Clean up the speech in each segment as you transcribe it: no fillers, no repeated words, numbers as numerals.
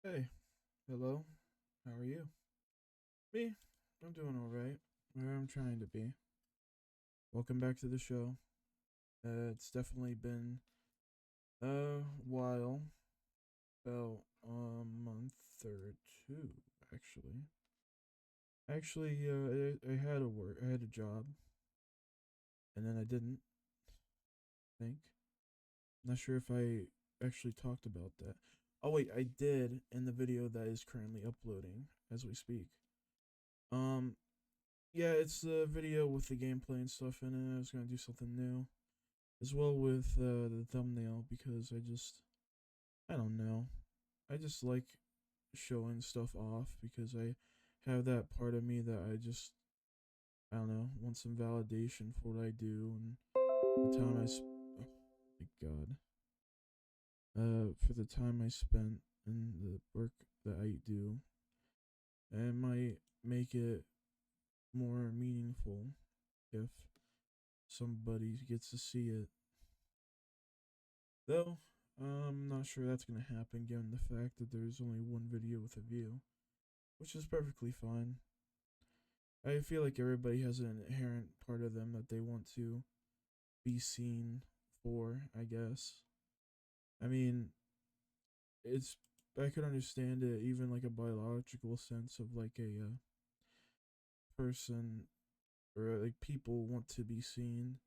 Hey, hello. How are you? Me? I'm doing all right. Where I'm trying to be. Welcome back to the show. It's definitely been a while, about a month or two, actually. I had a work, I had a job, and then I didn't think. Not sure if I actually talked about that. Oh wait, I did in the video that is currently uploading as we speak. Um, yeah, it's the video with the gameplay and stuff in it. I was gonna do something new, as well with the thumbnail because I don't know. I just like showing stuff off because I have that part of me that I don't know, want some validation for what I do and the time oh my god. For the time I spent and the work that I do, it might make it more meaningful if somebody gets to see it. Though, I'm not sure that's gonna happen given the fact that there's only one video with a view, which is perfectly fine. I feel like everybody has an inherent part of them that they want to be seen for, I guess. I mean, it's I could understand it even like a biological sense of like a person or like people want to be seen,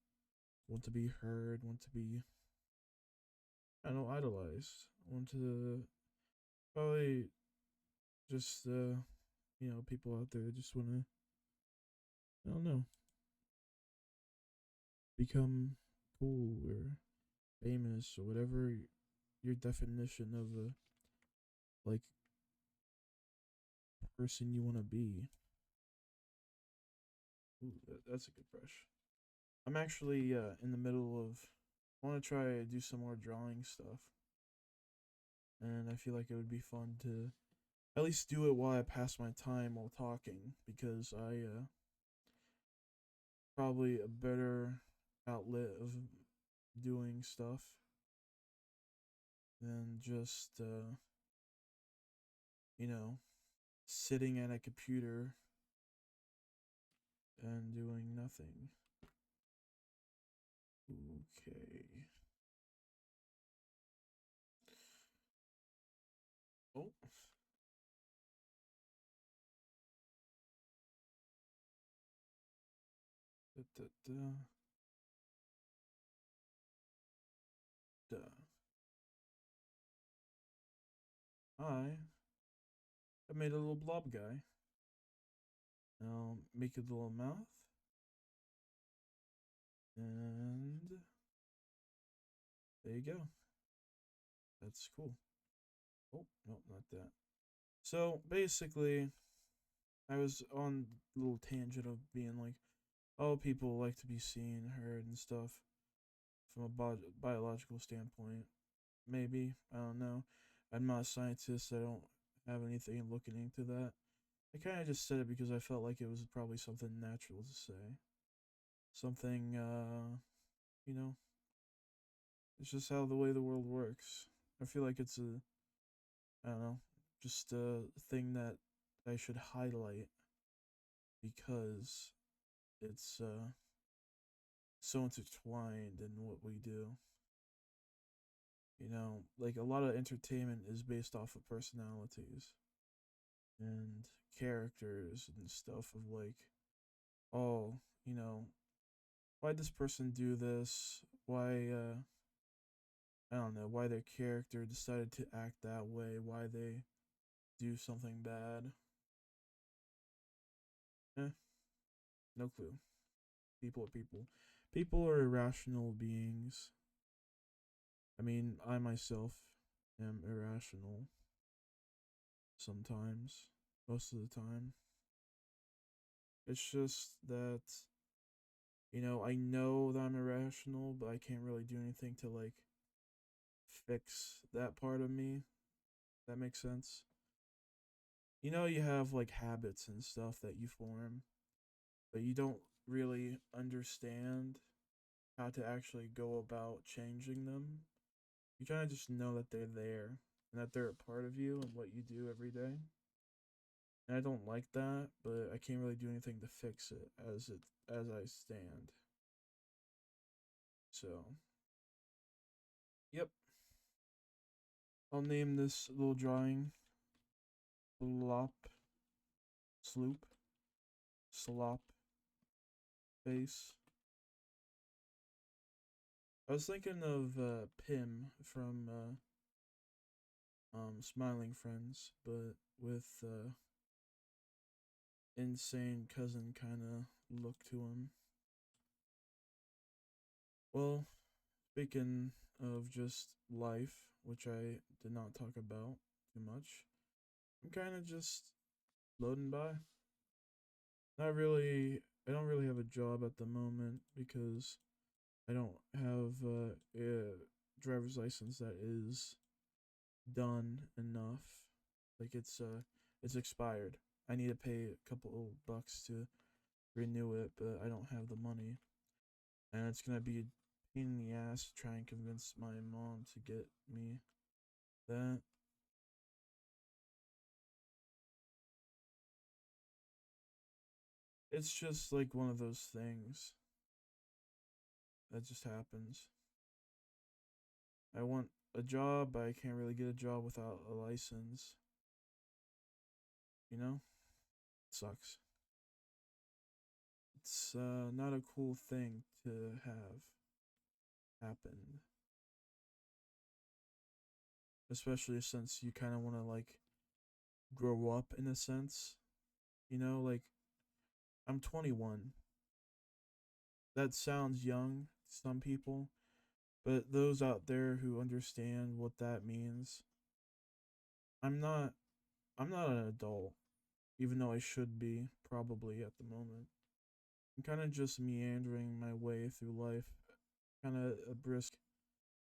want to be heard, want to be I don't know idolized, want to probably just people out there just want to I don't know become cool or famous or whatever your definition of a like person you want to be. Ooh, that's a good brush. I'm actually in the middle of I want to try to do some more drawing stuff, and I feel like it would be fun to at least do it while I pass my time while talking because I probably a better outlet of doing stuff than just you know sitting at a computer and doing nothing. Okay. Oh, da, da, da, da. I made a little blob guy. Now make a little mouth, and there you go. That's cool. Oh, no, not that. So basically, I was on a little tangent of being like, oh, people like to be seen, heard, and stuff from a biological standpoint. Maybe. I don't know. I'm not a scientist. I don't have anything looking into that. I kind of just said it because I felt like it was probably something natural to say. Something, you know, it's just how the way the world works. I feel like it's I don't know, just a thing that I should highlight because it's so intertwined in what we do. Like a lot of entertainment is based off of personalities and characters and stuff of like, oh, you know, why this person do this? Why I don't know, why their character decided to act that way, why they do something bad. Eh, no clue. People are people. People are irrational beings. I mean, I myself am irrational sometimes, most of the time. It's just that, I know that I'm irrational, but I can't really do anything to like fix that part of me. That makes sense. You have like habits and stuff that you form, but you don't really understand how to actually go about changing them. You kind of just know that they're there. and that they're a part of you and what you do every day. And I don't like that, but I can't really do anything to fix it as I stand. So, yep. I'll name this little drawing Slop Sloop Slop Face. I was thinking of Pim from Smiling Friends, but with insane cousin kind of look to him. Well, speaking of just life, which I did not talk about too much, I'm kind of just floating by. Not really. I don't really have a job at the moment because I don't have a driver's license that is done enough. Like it's expired. I need to pay a couple of bucks to renew it, but I don't have the money. And it's gonna be a pain in the ass to try and convince my mom to get me that. It's just like one of those things that just happens. I want a job, but I can't really get a job without a license. You know? It sucks. It's not a cool thing to have happen, especially since you kind of want to like grow up in a sense. You know, like I'm 21. That sounds young to some people, but those out there who understand what that means, I'm not I'm not an adult, even though I should be probably at the moment. I'm kind of just meandering my way through life, kind of a brisk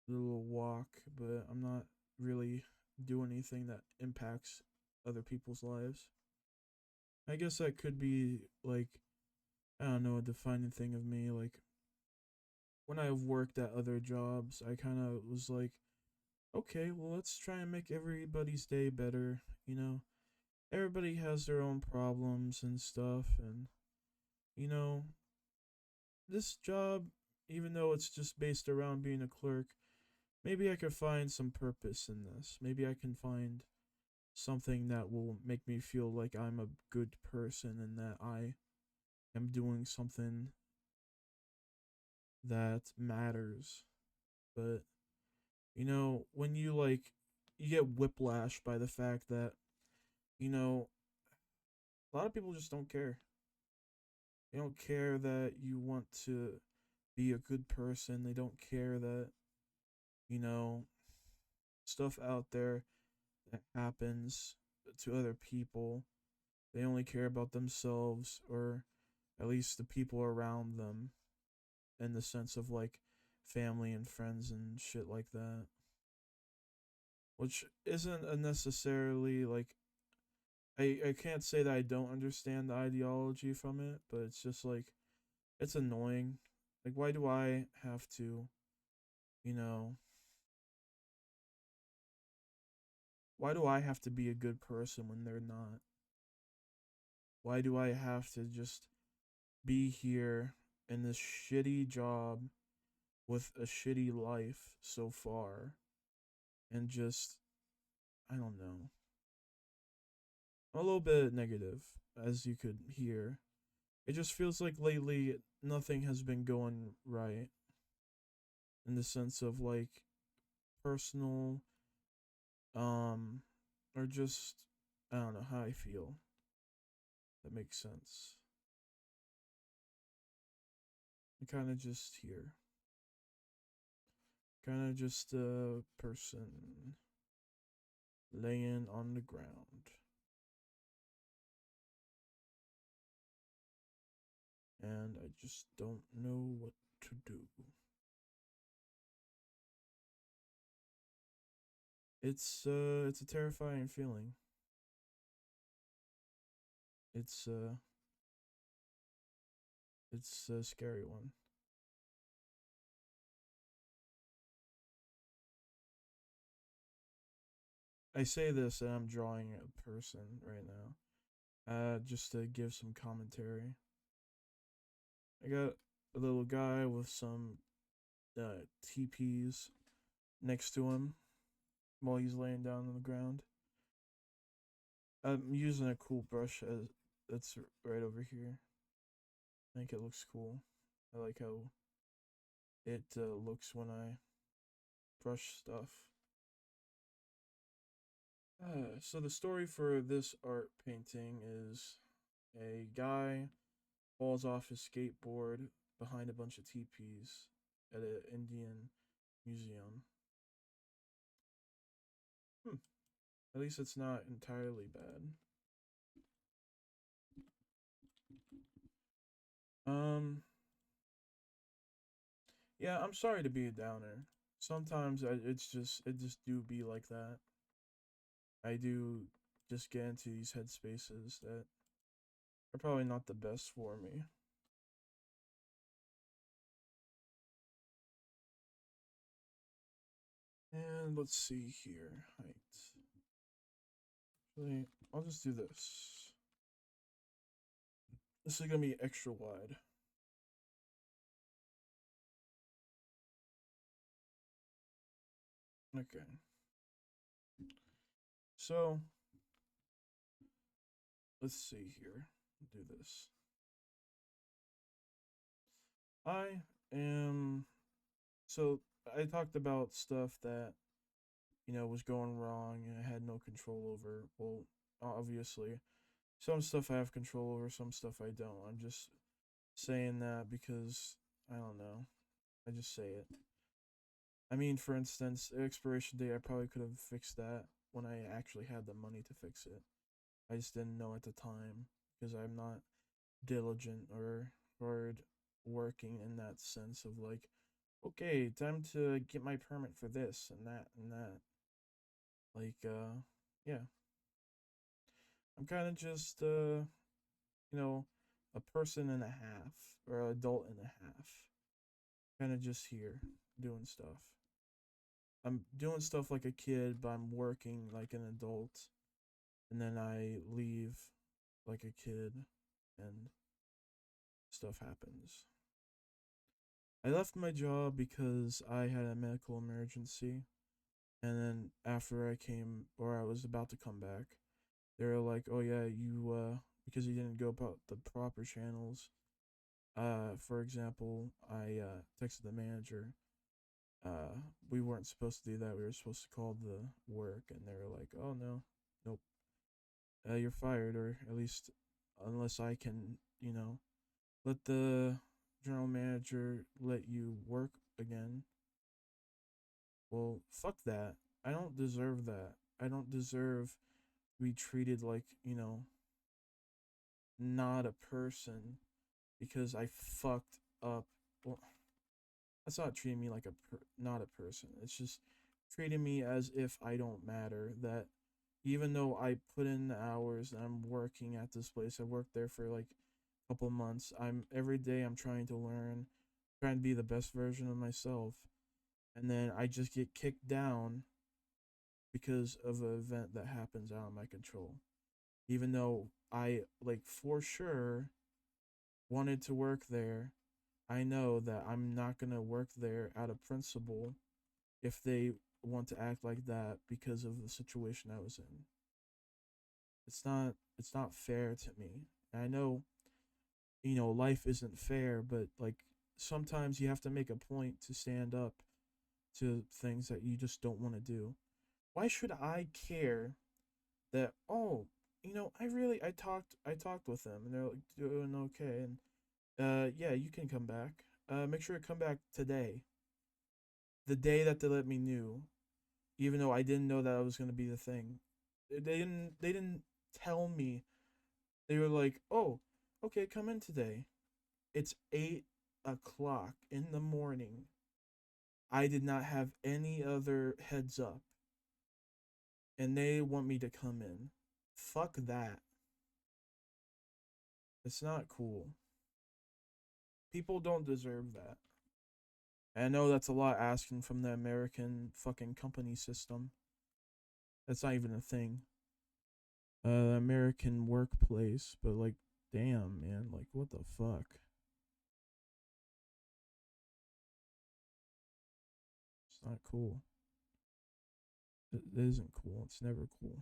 little walk, but I'm not really doing anything that impacts other people's lives. I guess that could be like, I don't know, a defining thing of me. Like when I've worked at other jobs, I kind of was like, okay, well, let's try and make everybody's day better. You know, everybody has their own problems and stuff, and you know, this job, even though it's just based around being a clerk, maybe I could find some purpose in this. Maybe I can find something that will make me feel like I'm a good person and that I am doing something that matters. But, you know, when you like, you get whiplash by the fact that, you know, a lot of people just don't care. They don't care that you want to be a good person. They don't care that, you know, stuff out there that happens to other people. They only care about themselves or at least the people around them in the sense of like family and friends and shit like that. Which isn't a necessarily like I can't say that I don't understand the ideology from it, but it's just like it's annoying. Like why do I have to, you know, why do I have to be a good person when they're not? Why do I have to just be here in this shitty job with a shitty life so far and just I don't know. A little bit negative as you could hear. It just feels like lately nothing has been going right in the sense of like personal um or just I don't know how I feel. That makes sense. I'm kind of just here. Kind of just a person laying on the ground. And I just don't know what to do. It's a terrifying feeling. It's uh it's a scary one. I say this and I'm drawing a person right now. Just to give some commentary. I got a little guy with some TPs next to him while he's laying down on the ground. I'm using a cool brush that's right over here. I think it looks cool. I like how it looks when I brush stuff. So the story for this art painting is a guy falls off his skateboard behind a bunch of teepees at an Indian museum. Hmm. At least it's not entirely bad. Um, yeah, I'm sorry to be a downer. Sometimes it just do be like that. I do just get into these headspaces that are probably not the best for me. And let's see here. Height. Actually, I'll just do this. This is gonna be extra wide. Okay. So let's see here. Do this. I am. So I talked about stuff that was going wrong and I had no control over. Well, obviously, some stuff I have control over, some stuff I don't. I'm just saying that because I don't know. I just say it. I mean, for instance, the expiration date, I probably could have fixed that when I actually had the money to fix it. I just didn't know at the time because I'm not diligent or hard working in that sense of like, okay, time to get my permit for this and that and that. Like, yeah, I'm kind of just, a person and a half or an adult and a half. Kind of just here doing stuff. I'm doing stuff like a kid, but I'm working like an adult, and then I leave like a kid, and stuff happens. I left my job because I had a medical emergency, and then after I came, or I was about to come back, they were like, "Oh yeah, you because you didn't go about the proper channels." For example, I texted the manager. We weren't supposed to do that. We were supposed to call the work, and they were like, "Oh no, nope, you're fired, or at least unless I can, let the general manager let you work again." Well, fuck that. I don't deserve that. I don't deserve to be treated like, not a person because I fucked up. Well, that's not treating me like not a person. It's just treating me as if I don't matter. That even though I put in the hours and I'm working at this place, I worked there for like a couple months. I'm every day I'm trying to learn, trying to be the best version of myself, and then I just get kicked down because of an event that happens out of my control. Even though I like for sure wanted to work there, I know that I'm not gonna work there out of principle if they want to act like that because of the situation I was in. It's not fair to me. And I know, life isn't fair, but like sometimes you have to make a point to stand up to things that you just don't want to do. Why should I care that I talked with them and they're like doing okay and yeah, you can come back. Make sure to come back today. The day that they let me knew, even though I didn't know that was gonna be the thing. They didn't tell me. They were like, "Oh, okay, come in today." It's 8 o'clock in the morning. I did not have any other heads up, and they want me to come in. Fuck that. It's not cool. People don't deserve that. And I know that's a lot asking from the American fucking company system. That's not even a thing. American workplace, but like, damn, man, like, what the fuck? It's not cool. It isn't cool. It's never cool.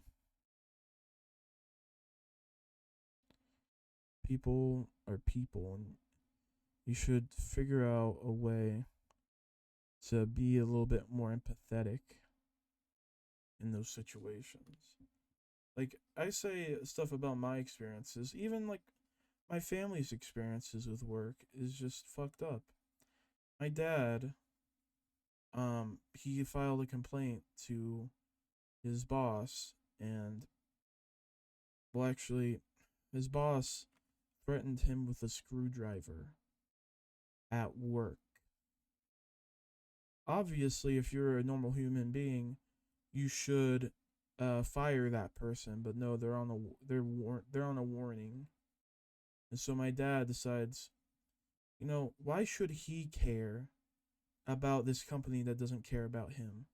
People are people, and you should figure out a way to be a little bit more empathetic in those situations. Like, I say stuff about my experiences, even like my family's experiences with work is just fucked up. My dad, he filed a complaint to his boss, and, well, actually, his boss threatened him with a screwdriver at work. Obviously, if you're a normal human being, you should fire that person, but no, they're on a warning. And so my dad decides, why should he care about this company that doesn't care about him?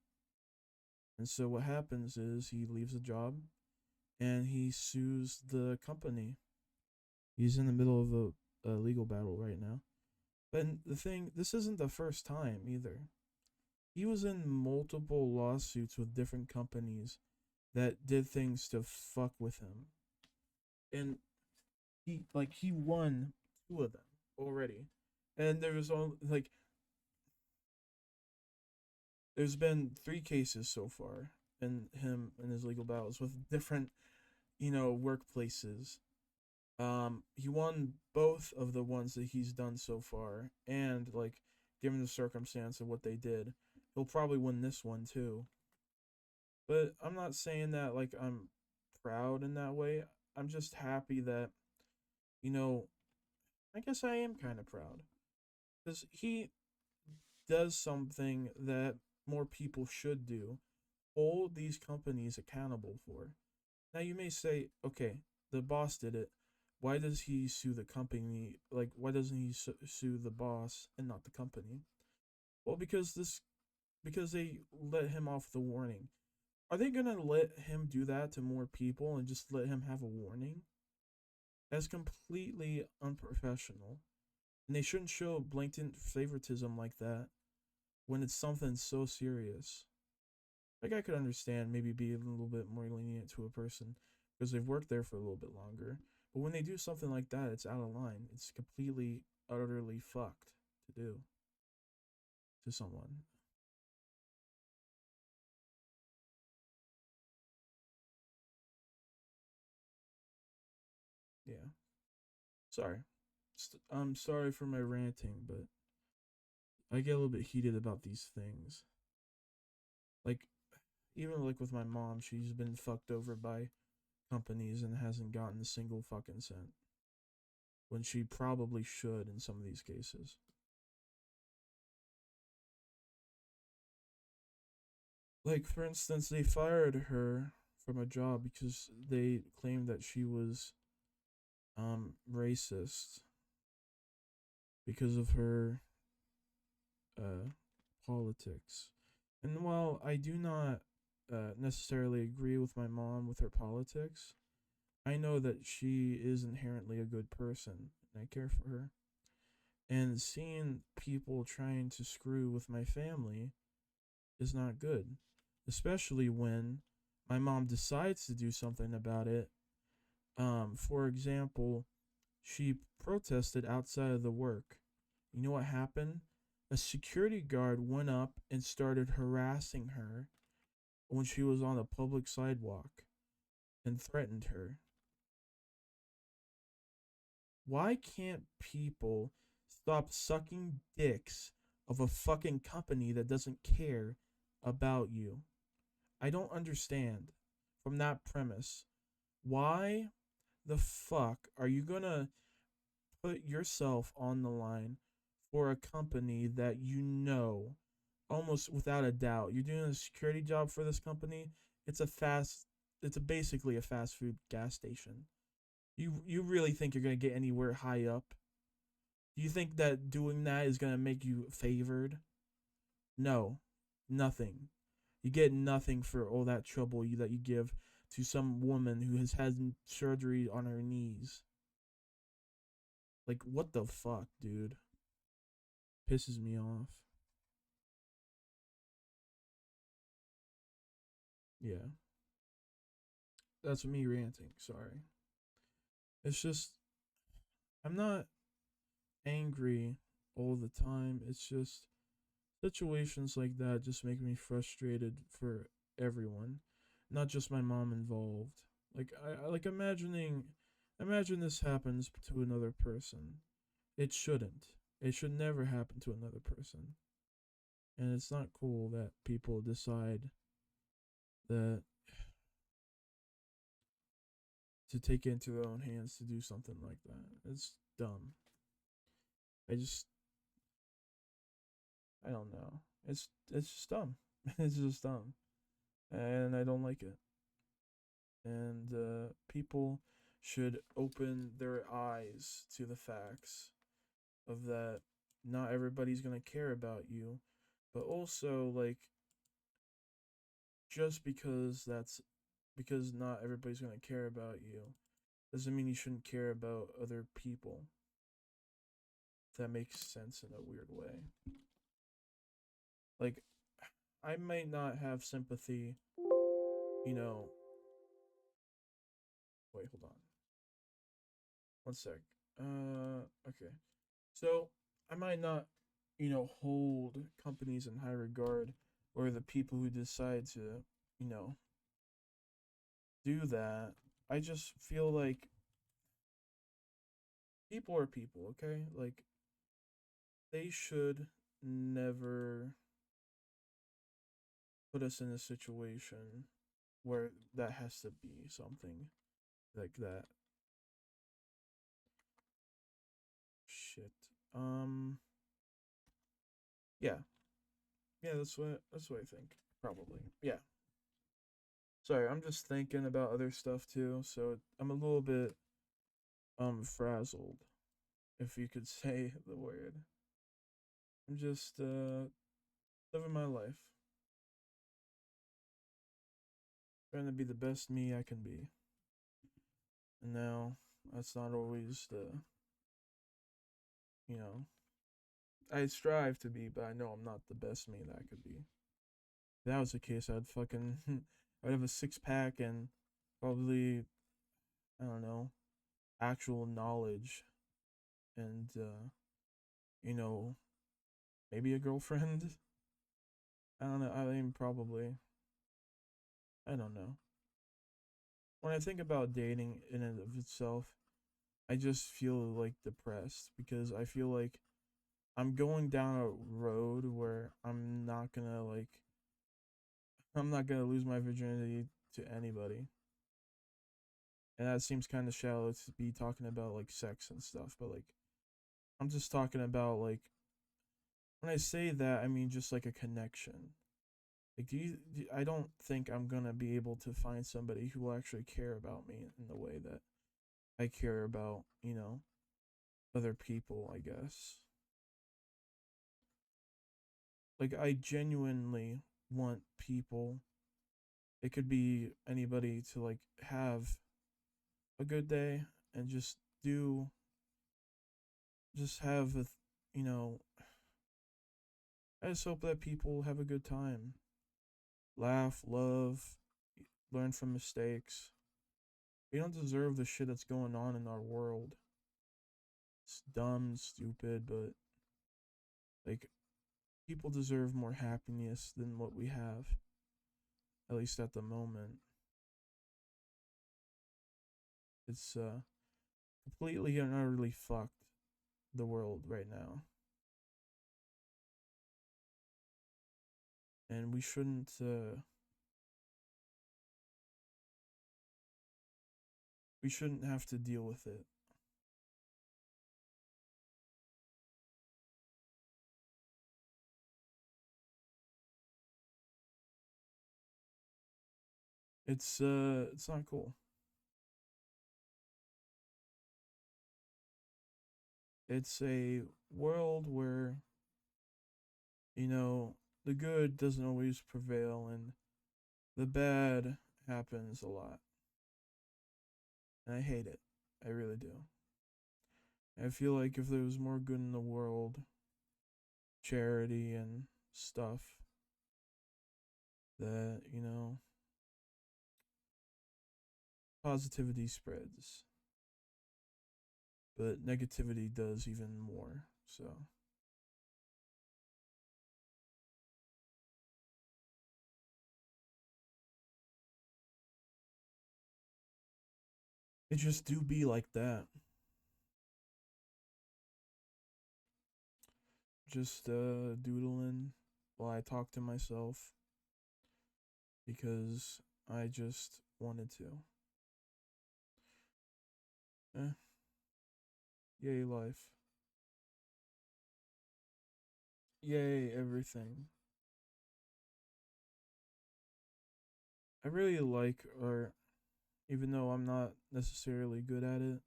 And so what happens is he leaves the job and he sues the company. He's in the middle of a legal battle right now. But the thing, this isn't the first time either. He was in multiple lawsuits with different companies that did things to fuck with him. And he won two of them already. And there was only like there's been three cases so far in him and his legal battles with different, workplaces. He won both of the ones that he's done so far, and like, given the circumstance of what they did, he'll probably win this one too. But I'm not saying that like I'm proud in that way. I'm just happy that, you know, I guess I am kind of proud because he does something that more people should do, hold these companies accountable for. Now you may say, okay, the boss did it. Why does he sue the company? Like, why doesn't he sue the boss and not the company? Well, because they let him off the warning. Are they gonna let him do that to more people and just let him have a warning? That's completely unprofessional. And they shouldn't show blatant favoritism like that when it's something so serious. Like, I could understand maybe be a little bit more lenient to a person because they've worked there for a little bit longer. But when they do something like that, it's out of line. It's completely, utterly fucked to do to someone. Yeah. Sorry. I'm sorry for my ranting, but I get a little bit heated about these things. Like, even like with my mom, she's been fucked over by companies and hasn't gotten a single fucking cent when she probably should in some of these cases. Like, for instance, they fired her from a job because they claimed that she was racist because of her uh politics. And while I do not necessarily agree with my mom with her politics, I know that she is inherently a good person and I care for her. And seeing people trying to screw with my family is not good, especially when my mom decides to do something about it. For example, she protested outside of the work. You know what happened? A security guard went up and started harassing her when she was on a public sidewalk and threatened her. Why can't people stop sucking dicks of a fucking company that doesn't care about you? I don't understand from that premise. Why the fuck are you gonna put yourself on the line for a company that almost without a doubt you're doing a security job for this company? It's a fast it's basically a fast food gas station. You really think you're gonna get anywhere high up? Do you think that doing that is gonna make you favored? No, nothing. You get nothing for all that trouble that you give to some woman who has had surgery on her knees. Like, what the fuck, dude? Pisses me off. Yeah. That's me ranting. Sorry. It's just, I'm not angry all the time. It's just situations like that just make me frustrated for everyone, not just my mom involved. Like I like imagine this happens to another person. It shouldn't. It should never happen to another person. And it's not cool that people decide that to take it into their own hands to do something like that. It's dumb. I just I don't know. It's just dumb. It's just dumb. And I don't like it. And people should open their eyes to the facts of that not everybody's going to care about you, but also like just because not everybody's going to care about you doesn't mean you shouldn't care about other people. If that makes sense in a weird way. Like I might not have sympathy, you know. Wait, hold on. One sec. Okay. So I might not, hold companies in high regard or the people who decide to, you know, do that. I just feel like people are people, okay? Like they should never put us in a situation where that has to be something like that. Shit. Um yeah. Yeah, that's what I think. Probably. Yeah. Sorry, I'm just thinking about other stuff too, so I'm a little bit frazzled, if you could say the word. I'm just living my life, trying to be the best me I can be. And now that's not always you know, I strive to be, but I know I'm not the best me that I could be. If that was the case, I'd fucking I'd have a six pack and probably I don't know, actual knowledge and you know, maybe a girlfriend. I don't know. I mean, probably. I don't know. When I think about dating in and of itself, I just feel like depressed because I feel like I'm going down a road where I'm not gonna lose my virginity to anybody. And that seems kind of shallow to be talking about like sex and stuff, but like I'm just talking about like when I say that I mean just like a connection. Like I don't think I'm gonna be able to find somebody who will actually care about me in the way that I care about, other people, I guess. Like I genuinely want people, it could be anybody, to like have a good day and do just have a you know, I just hope that people have a good time. Laugh, love, learn from mistakes. We don't deserve the shit that's going on in our world. It's dumb and stupid, but like people deserve more happiness than what we have, at least at the moment. It's completely and utterly fucked, the world right now. And we shouldn't have to deal with it. It's not cool. It's a world where, you know, the good doesn't always prevail, and the bad happens a lot. And I hate it. I really do. I feel like if there was more good in the world, charity and stuff, that, positivity spreads, but negativity does even more. So, it just do be like that. Just doodling while I talk to myself because I just wanted to. Eh, yay life. Yay everything. I really like art, even though I'm not necessarily good at it,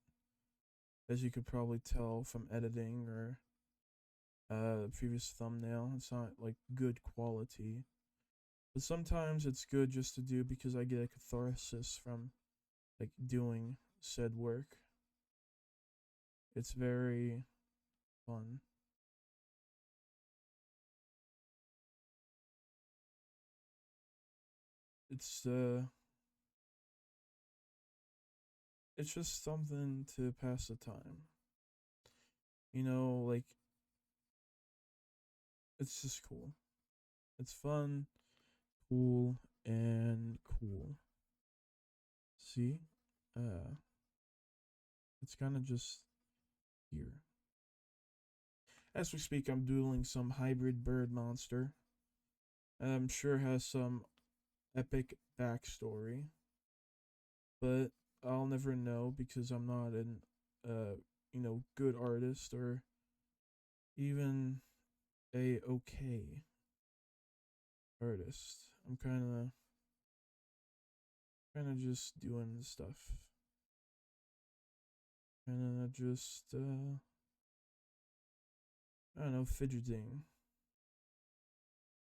as you could probably tell from editing or the previous thumbnail. It's not like good quality. But sometimes it's good just to do because I get a catharsis from like doing said work. It's very fun. It's uh it's just something to pass the time. Like it's just cool. It's fun, cool, and cool. See? Uh it's kind of just here. As we speak, I'm doodling some hybrid bird monster. I'm sure has some epic backstory, but I'll never know because I'm not an good artist or even a okay artist. I'm kind of just doing stuff. Kind of just I don't know, fidgeting.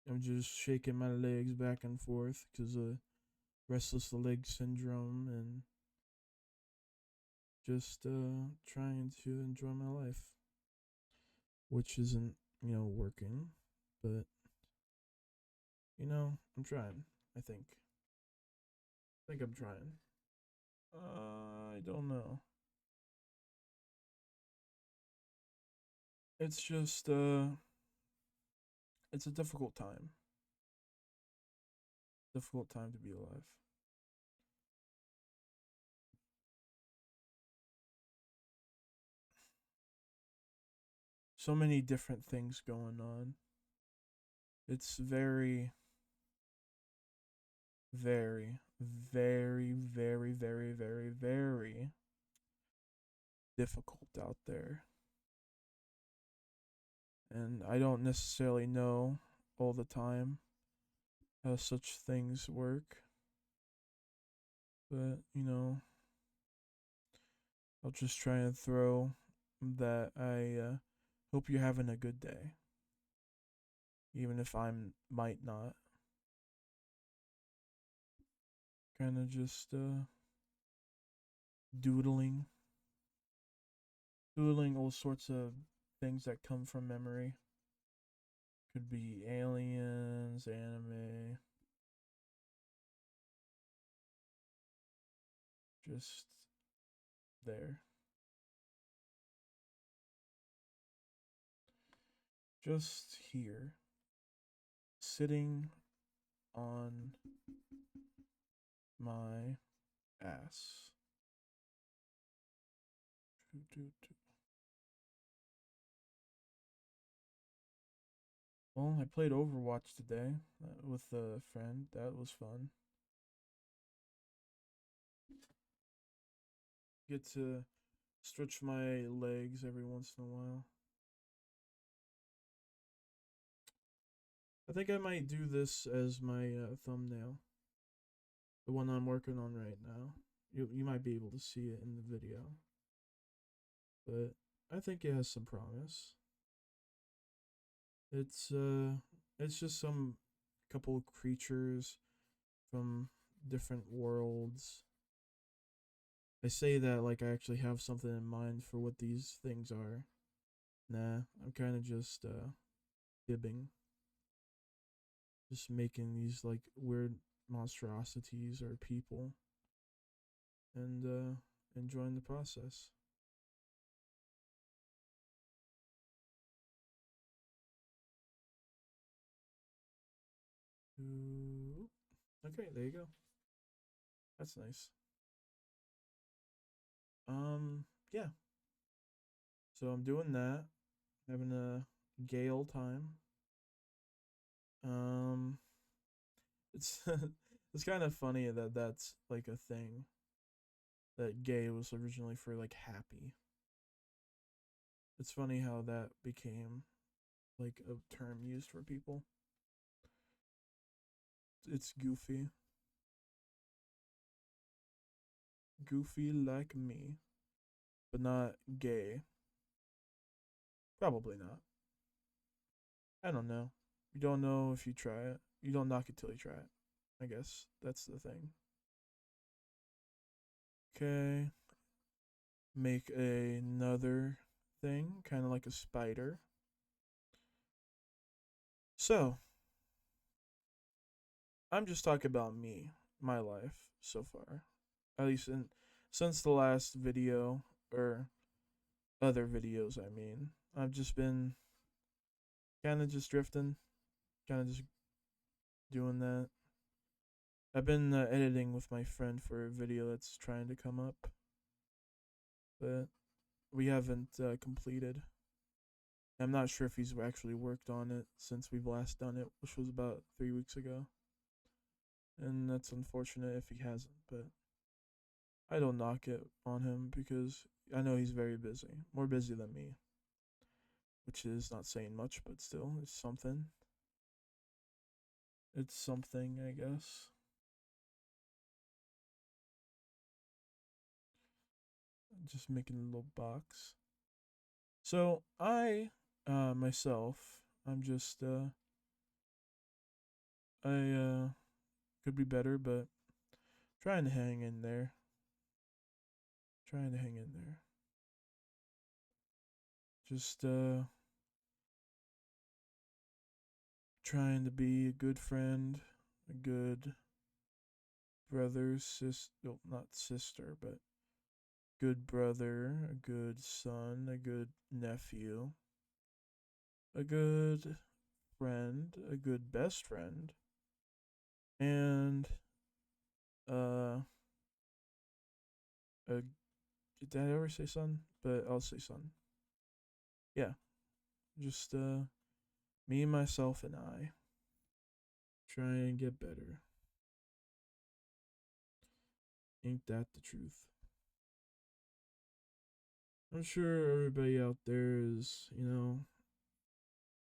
I'm just shaking my legs back and forth because of restless leg syndrome and just trying to enjoy my life, which isn't, working, but I'm trying. I think. I think I'm trying. I don't know. It's just it's a difficult time to be alive. So many different things going on. It's very, very, very, very, very, very, very difficult out there. And I don't necessarily know all the time how such things work. But, I'll just try and throw that I hope you're having a good day. Even if I might not. Kind of just doodling. Doodling all sorts of things that come from memory. Could be aliens, anime. Just there. Just here. Sitting on my ass. Well, I played Overwatch today with a friend. That was fun. Get to stretch my legs every once in a while. I think I might do this as my thumbnail. The one I'm working on right now. You might be able to see it in the video. But I think it has some promise. It's It's just some couple of creatures from different worlds. I say that like I actually have something in mind for what these things are. Nah, I'm kind of just fibbing, just making these like weird monstrosities or people, and enjoying the process. Ooh. Okay, there you go. That's nice. Yeah. So I'm doing that, having a gay old time. Um, it's it's kind of funny that that's like a thing. That gay was originally for like happy. It's funny how that became like a term used for people. It's goofy. Goofy like me, but not gay. Probably not. I don't know. You don't know if you try it. You don't knock it till you try it. I guess that's the thing. Okay. Make another thing, kind of like a spider. So, I'm just talking about me, my life so far. At least since the last video, or other videos, I mean. I've just been kind of just drifting, kind of just doing that. I've been editing with my friend for a video that's trying to come up, but we haven't completed. I'm not sure if he's actually worked on it since we've last done it, which was about 3 weeks ago. And that's unfortunate if he hasn't, but I don't knock it on him because I know he's very busy, more busy than me, which is not saying much, but still, it's something. It's something, I guess. Just making a little box. So I, myself, I'm just, I could be better, but trying to hang in there. Trying to hang in there. Just trying to be a good friend, a good brother, sister, no, not sister, but good brother, a good son, a good nephew, a good friend, a good best friend, and uh, a, did I ever say son? But I'll say son. Yeah, just me, myself, and I try and get better. Ain't that the truth? I'm sure everybody out there is,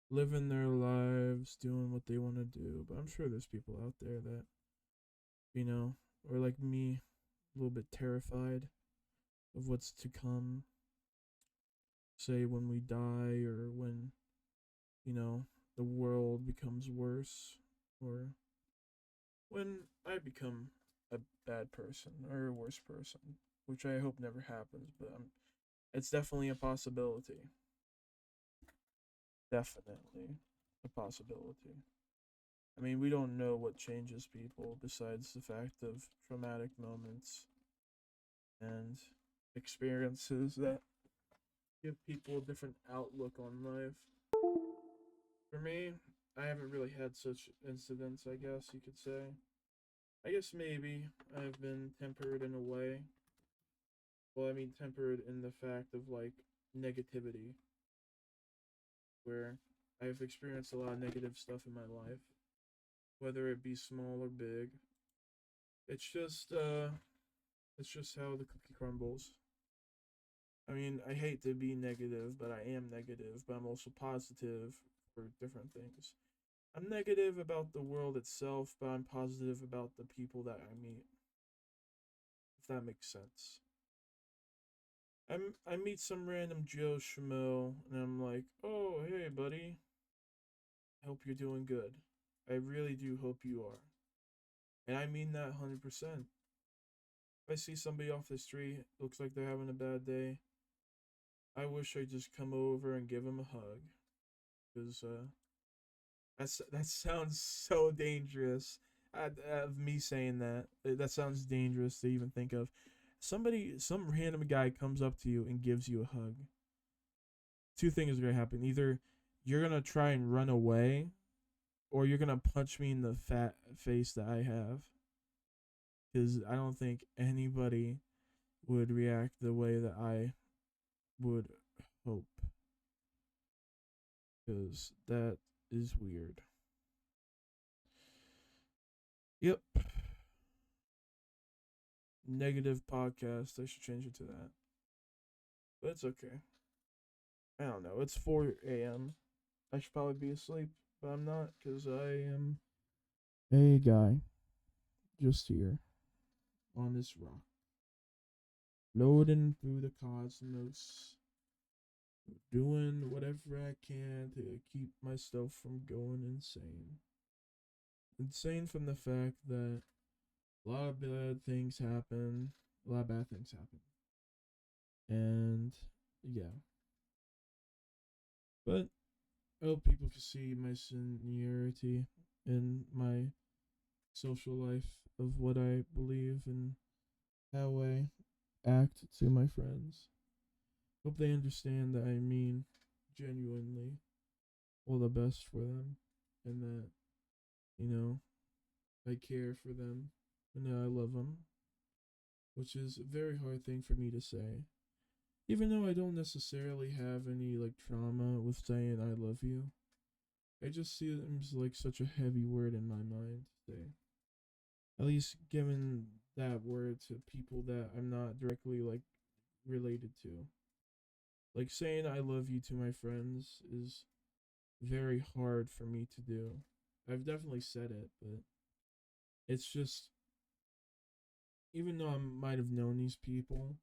living their lives, doing what they want to do. But I'm sure there's people out there that, are like me, a little bit terrified of what's to come. Say when we die or when, you know, the world becomes worse or when I become a bad person or a worse person, which I hope never happens, but it's definitely a possibility. Definitely a possibility. I mean, we don't know what changes people besides the fact of traumatic moments and experiences that give people a different outlook on life. For me, I haven't really had such incidents, I guess you could say. I guess maybe I've been tempered in a way. Well, I mean, tempered in the fact of like negativity, where I've experienced a lot of negative stuff in my life, whether it be small or big. It's just, uh, it's just how the cookie crumbles. I mean, I hate to be negative, but I am negative, but I'm also positive for different things. I'm negative about the world itself, but I'm positive about the people that I meet, if that makes sense. I meet some random Joe Schmo, and I'm like, oh, hey, buddy. hope you're doing good. I really do hope you are. And I mean that 100%. If I see somebody off the street, looks like they're having a bad day, I wish I'd just come over and give them a hug. Because that sounds so dangerous. Of me saying that, that sounds dangerous to even think of. Some random guy comes up to you and gives you a hug. Two things are gonna happen. Either you're gonna try and run away, or you're gonna punch me in the fat face that I have. Because I don't think anybody would react the way that I would hope. Because that is weird. Yep. Negative podcast. I should change it to that. But it's okay. I don't know. It's 4 a.m. I should probably be asleep, but I'm not because I am a guy just here on this rock, floating through the cosmos, doing whatever I can to keep myself from going insane. Insane from the fact that a lot of bad things happen, a lot of bad things happen. And yeah. But I hope people can see my seniority in my social life of what I believe and how I act to my friends. Hope they understand that I mean genuinely all the best for them and that, you know, I care for them and that I love them, which is a very hard thing for me to say. Even though I don't necessarily have any like trauma with saying I love you, it just seems like such a heavy word in my mind to say. At least giving that word to people that I'm not directly like related to. Like saying I love you to my friends is very hard for me to do. I've definitely said it, but it's just even though I might have known these people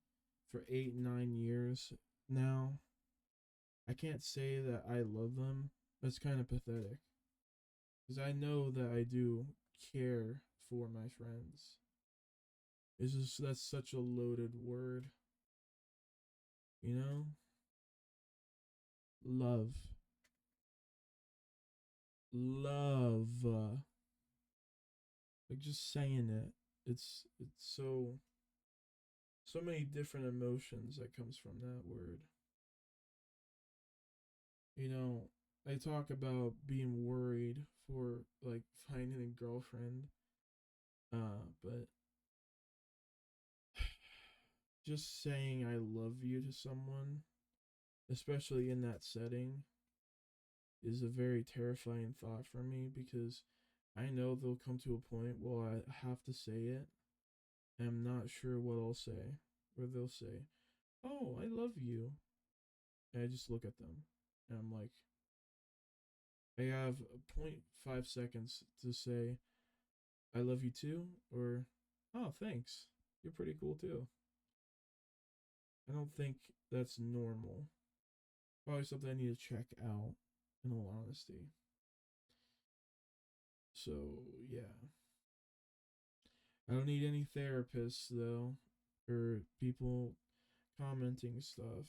for 8, 9 years now, I can't say that I love them. That's kind of pathetic. Because I know that I do care for my friends. It's just that's such a loaded word. You know? Love. Love. Like just saying it. It's so many different emotions that comes from that word. You know, I talk about being worried for like finding a girlfriend. But just saying I love you to someone, especially in that setting, is a very terrifying thought for me because I know there'll come to a point where I have to say it. And I'm not sure what I'll say. Where they'll say, "Oh, I love you." And I just look at them. And I'm like, I have 0.5 seconds to say, "I love you too," or, "Oh, thanks. You're pretty cool too." I don't think that's normal. Probably something I need to check out, in all honesty. So, yeah. I don't need any therapists, though, or people commenting stuff.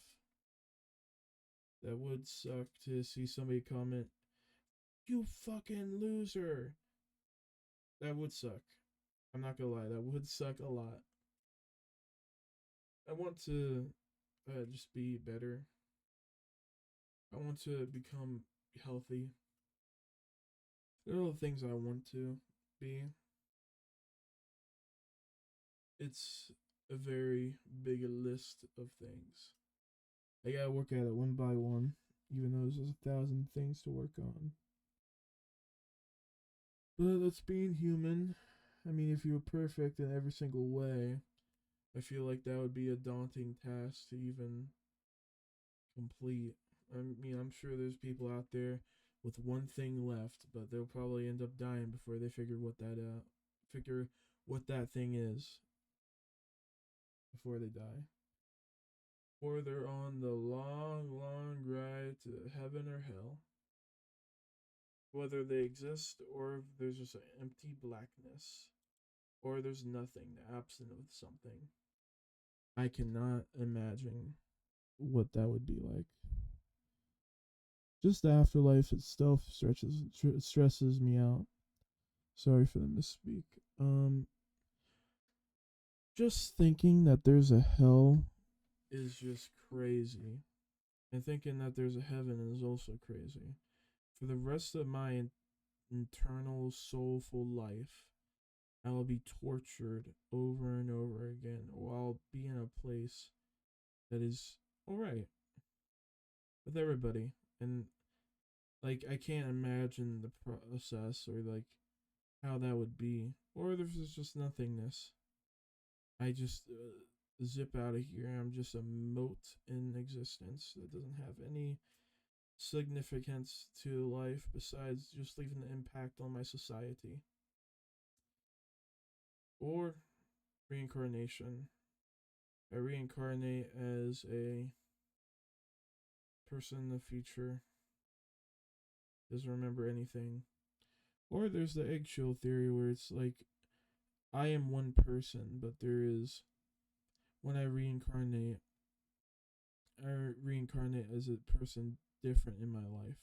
That would suck to see somebody comment, "You fucking loser." That would suck. I'm not gonna lie, that would suck a lot. I want to just be better. I want to become healthy. There are all the things I want to be. It's a very big list of things. I gotta work at it one by one, even though there's 1,000 things to work on. But that's being human. I mean, if you were perfect in every single way, I feel like that would be a daunting task to even complete. I mean, I'm sure there's people out there with one thing left, but they'll probably end up dying before they figure what that thing is before they die. Or they're on the long, long ride to heaven or hell. whether they exist or if there's just an empty blackness or there's nothing, the absence of something. I cannot imagine what that would be like. Just the afterlife itself stresses me out. Sorry for the misspeak. Just thinking that there's a hell is just crazy. And thinking that there's a heaven is also crazy. For the rest of my internal soulful life, I will be tortured over and over again, or I'll be in a place that is alright with everybody. And like I can't imagine the process or like how that would be. Or there's just nothingness. I just zip out of here. I'm just a mote in existence that doesn't have any significance to life besides just leaving an impact on my society. Or reincarnation. I reincarnate as a person in the future, doesn't remember anything. Or there's the eggshell theory where it's like I am one person, but there is when I reincarnate as a person different in my life.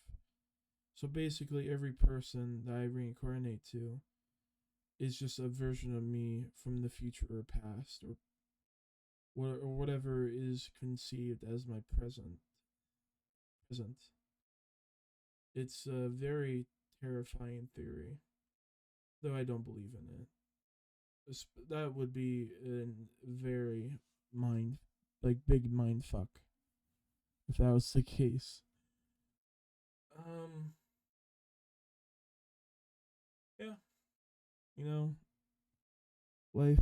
So basically, every person that I reincarnate to is just a version of me from the future or past, or whatever is conceived as my present. It's a very terrifying theory, though I don't believe in it. That would be a very mind, like big mind fuck if that was the case. Um, yeah, you know, life,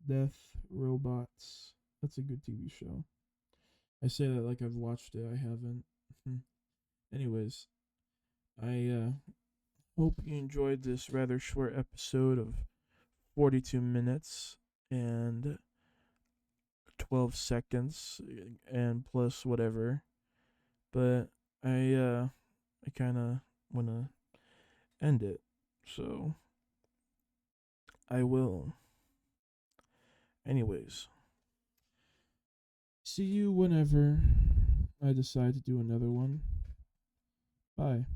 death, robots. That's a good TV show. I say that like I've watched it. I haven't. Anyways, I hope you enjoyed this rather short episode of 42 minutes and 12 seconds and plus whatever. But I kind of want to end it. So I will. Anyways, see you whenever I decide to do another one. Bye.